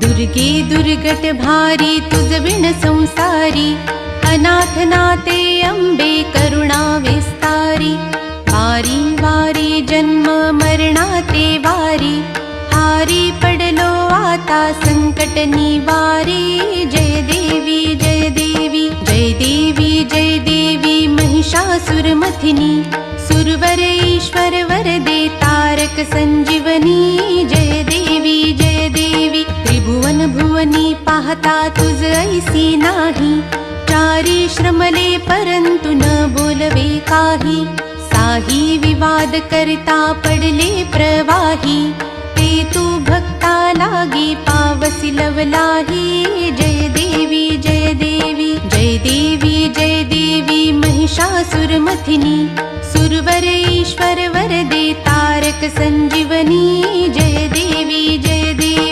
दुर्गे दुर्गट भारी तुझ विण संसारी, अनाथ नाते अंबे करुणा विस्तारी। वारी वारी जन्म मरणाते वारी, हारी पडलो आता संकट निवारी। जय देवी जय देवी जय देवी जय देवी महिषासुरमथिनी, सुरवर ईश्वर वरदे तारक संजीवनी। जय देवी जय देवी त्रिभुवन भुवनी, पाहता तुझ ऐसी नाही। चारी श्रमले परंतु न बोलवे काही, साही विवाद करता पडले प्रवाही। ते तू भक्ता लागी पावसी लवलाही। जय देवी जय देवी जय देवी जय देवी महिषासुरमथिनी, सुरवर ईश्वर वरदे तारक संजीवनी। जय देवी जय देवी।